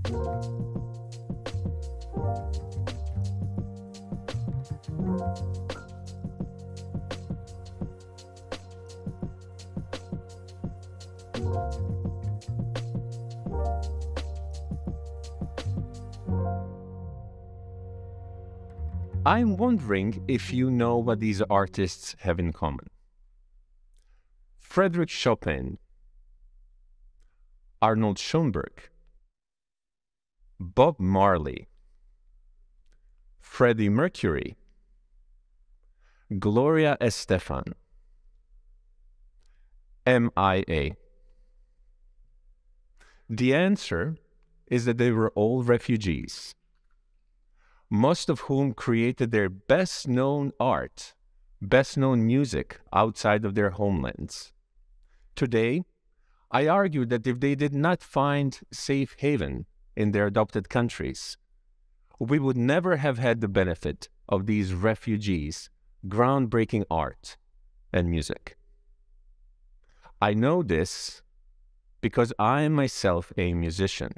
I'm wondering if you know what these artists have in common. Frédéric Chopin, Arnold Schoenberg, Bob Marley, Freddie Mercury, Gloria Estefan, MIA. The answer is that they were all refugees, most of whom created their best-known art, best-known music outside of their homelands. Today, I argue that if they did not find safe haven in their adopted countries, we would never have had the benefit of these refugees' groundbreaking art and music. I know this because I am myself a musician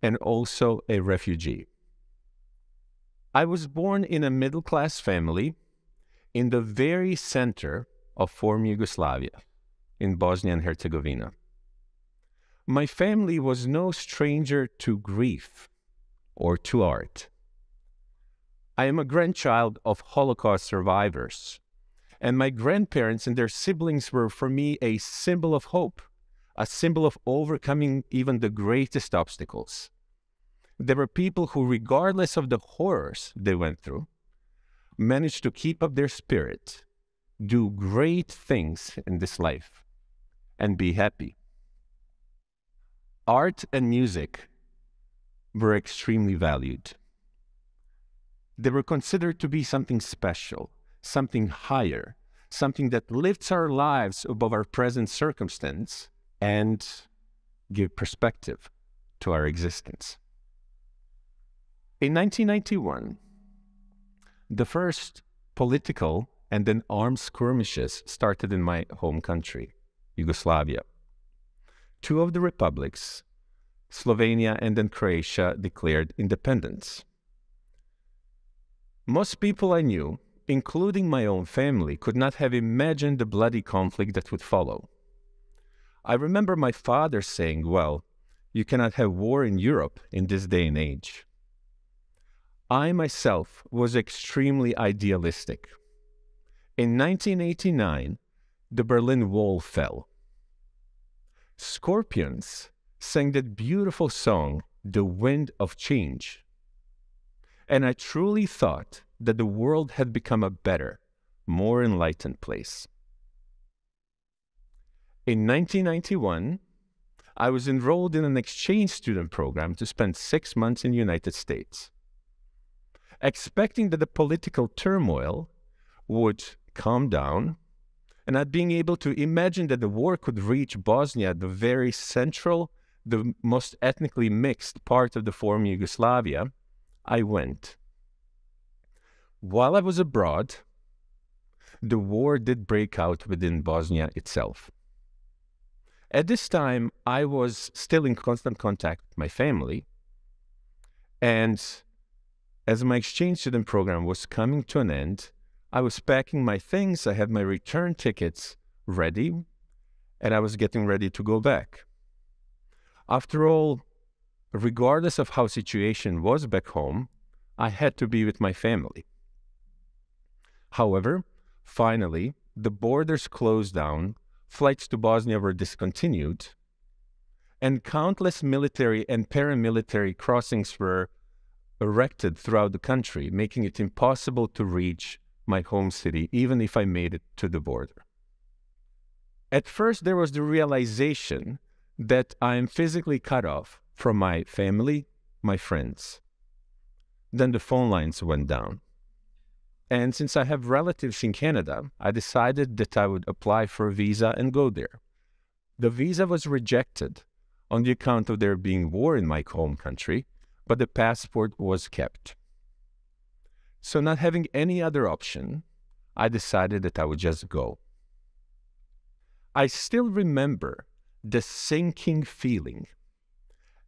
and also a refugee. I was born in a middle-class family in the very center of former Yugoslavia, in Bosnia and Herzegovina. My family was no stranger to grief or to art. I am a grandchild of Holocaust survivors, and my grandparents and their siblings were for me a symbol of hope, a symbol of overcoming even the greatest obstacles. There were people who, regardless of the horrors they went through, managed to keep up their spirit, do great things in this life, and be happy. Art and music were extremely valued. They were considered to be something special, something higher, something that lifts our lives above our present circumstance and give perspective to our existence. In 1991, the first political and then armed skirmishes started in my home country, Yugoslavia. Two of the republics, Slovenia and then Croatia, declared independence. Most people I knew, including my own family, could not have imagined the bloody conflict that would follow. I remember my father saying, "Well, you cannot have war in Europe in this day and age." I myself was extremely idealistic. In 1989, the Berlin Wall fell. Scorpions sang that beautiful song, "The Wind of Change." And I truly thought that the world had become a better, more enlightened place. In 1991, I was enrolled in an exchange student program to spend 6 months in the United States. Expecting that the political turmoil would calm down, and not being able to imagine that the war could reach Bosnia, the very central, the most ethnically mixed part of the former Yugoslavia, I went. While I was abroad, the war did break out within Bosnia itself. At this time, I was still in constant contact with my family, and as my exchange student program was coming to an end, I was packing my things, I had my return tickets ready, and I was getting ready to go back. After all, regardless of how the situation was back home, I had to be with my family. However, finally, the borders closed down, flights to Bosnia were discontinued, and countless military and paramilitary crossings were erected throughout the country, making it impossible to reach my home city, even if I made it to the border. At first, there was the realization that I am physically cut off from my family, my friends. Then the phone lines went down. And since I have relatives in Canada, I decided that I would apply for a visa and go there. The visa was rejected on the account of there being war in my home country, but the passport was kept. So not having any other option, I decided that I would just go. I still remember the sinking feeling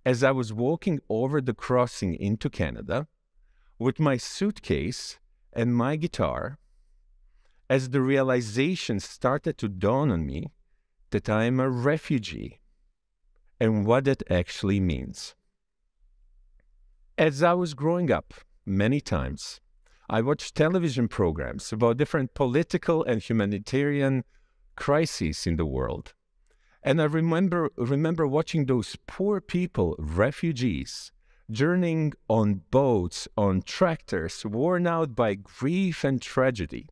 as I was walking over the crossing into Canada with my suitcase and my guitar, as the realization started to dawn on me that I am a refugee and what that actually means. As I was growing up, many times, I watched television programs about different political and humanitarian crises in the world. And I remember watching those poor people, refugees, journeying on boats, on tractors, worn out by grief and tragedy.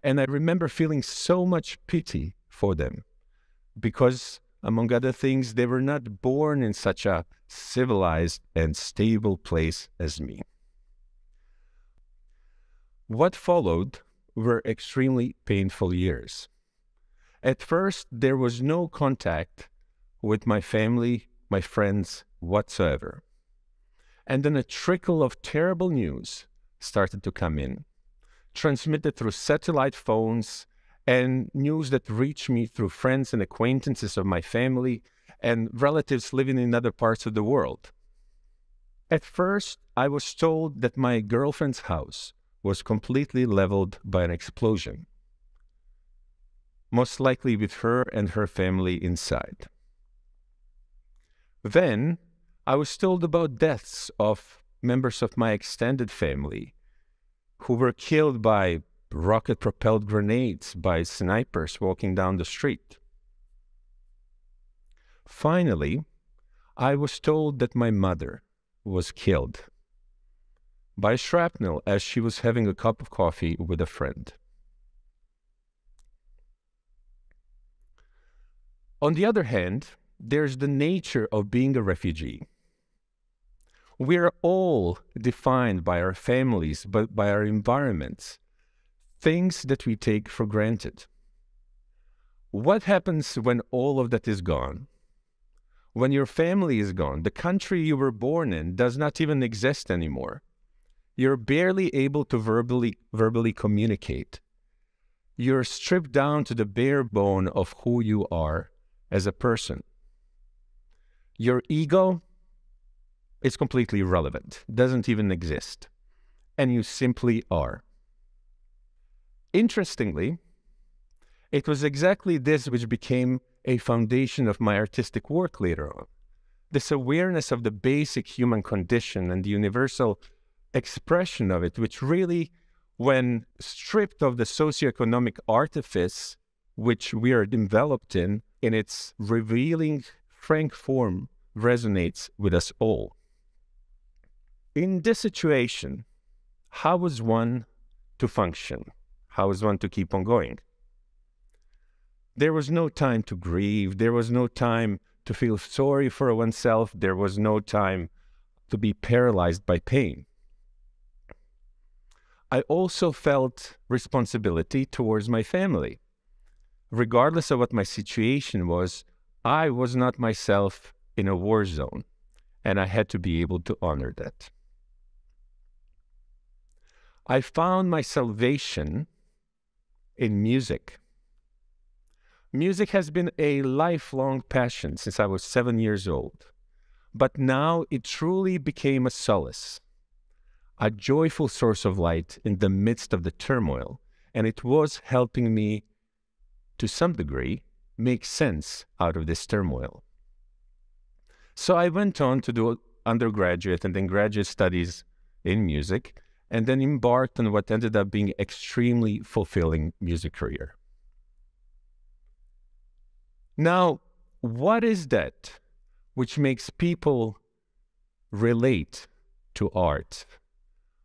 And I remember feeling so much pity for them because, among other things, they were not born in such a civilized and stable place as me. What followed were extremely painful years. At first, there was no contact with my family, my friends whatsoever. And then a trickle of terrible news started to come in, transmitted through satellite phones and news that reached me through friends and acquaintances of my family and relatives living in other parts of the world. At first, I was told that my girlfriend's house was completely leveled by an explosion, most likely with her and her family inside. Then, I was told about deaths of members of my extended family who were killed by rocket-propelled grenades by snipers walking down the street. Finally, I was told that my mother was killed by shrapnel as she was having a cup of coffee with a friend. On the other hand, there's the nature of being a refugee. We're all defined by our families, but by our environments, things that we take for granted. What happens when all of that is gone? When your family is gone, the country you were born in does not even exist anymore. You're barely able to verbally communicate. You're stripped down to the bare bone of who you are as a person. Your ego is completely irrelevant, doesn't even exist, and you simply are. Interestingly, it was exactly this which became a foundation of my artistic work later on. This awareness of the basic human condition and the universal expression of it, which really, when stripped of the socioeconomic artifice which we are enveloped in its revealing, frank form, resonates with us all. In this situation, how was one to function? How was one to keep on going? There was no time to grieve. There was no time to feel sorry for oneself. There was no time to be paralyzed by pain. I also felt responsibility towards my family. Regardless of what my situation was, I was not myself in a war zone, and I had to be able to honor that. I found my salvation in music. Music has been a lifelong passion since I was 7 years old, but now it truly became a solace, a joyful source of light in the midst of the turmoil, and it was helping me, to some degree, make sense out of this turmoil. So I went on to do undergraduate and then graduate studies in music, and then embarked on what ended up being extremely fulfilling music career. Now, what is that which makes people relate to art,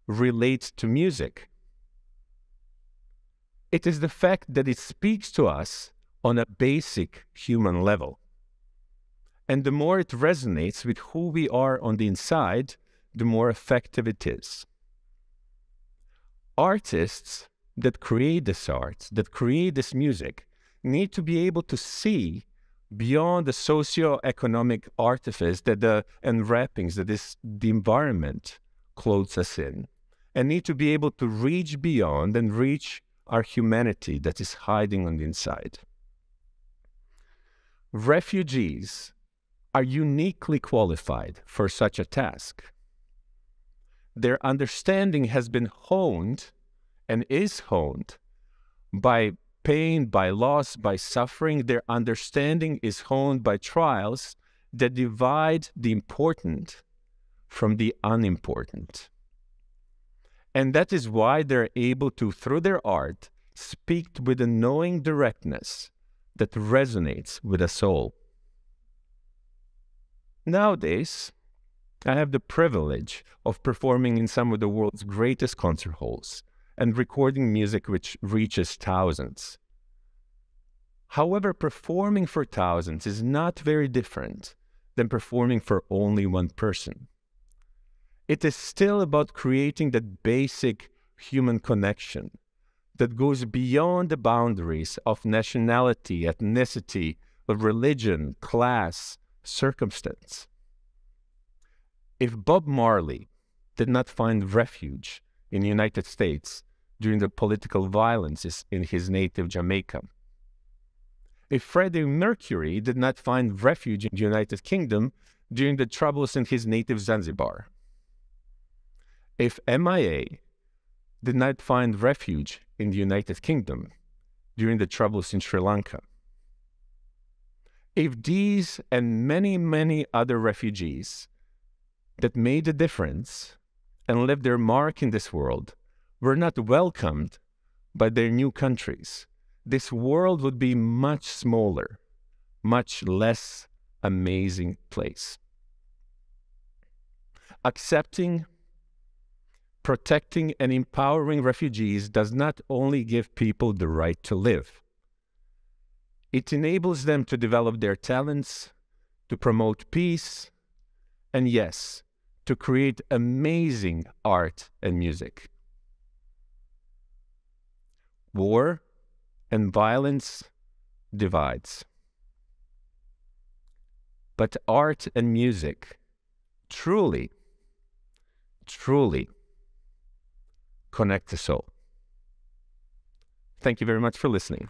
relate to music? It is the fact that it speaks to us on a basic human level. And the more it resonates with who we are on the inside, the more effective it is. Artists that create this art, that create this music, need to be able to see beyond the socio-economic artifice and wrappings that the environment clothes us in, and need to be able to reach beyond and reach our humanity that is hiding on the inside. Refugees are uniquely qualified for such a task. Their understanding has been honed and is honed by pain, by loss, by suffering. Their understanding is honed by trials that divide the important from the unimportant. And that is why they're able to, through their art, speak with a knowing directness that resonates with a soul. Nowadays, I have the privilege of performing in some of the world's greatest concert halls and recording music which reaches thousands. However, performing for thousands is not very different than performing for only one person. It is still about creating that basic human connection that goes beyond the boundaries of nationality, ethnicity, of religion, class, circumstance. If Bob Marley did not find refuge in the United States during the political violences in his native Jamaica, if Freddie Mercury did not find refuge in the United Kingdom during the troubles in his native Zanzibar, if MIA did not find refuge in the United Kingdom during the troubles in Sri Lanka, if these and many, many other refugees that made a difference and left their mark in this world were not welcomed by their new countries, this world would be much smaller, much less amazing place. Accepting, protecting, and empowering refugees does not only give people the right to live. It enables them to develop their talents, to promote peace, and yes, to create amazing art and music. War and violence divides. But art and music truly, truly connect the soul. Thank you very much for listening.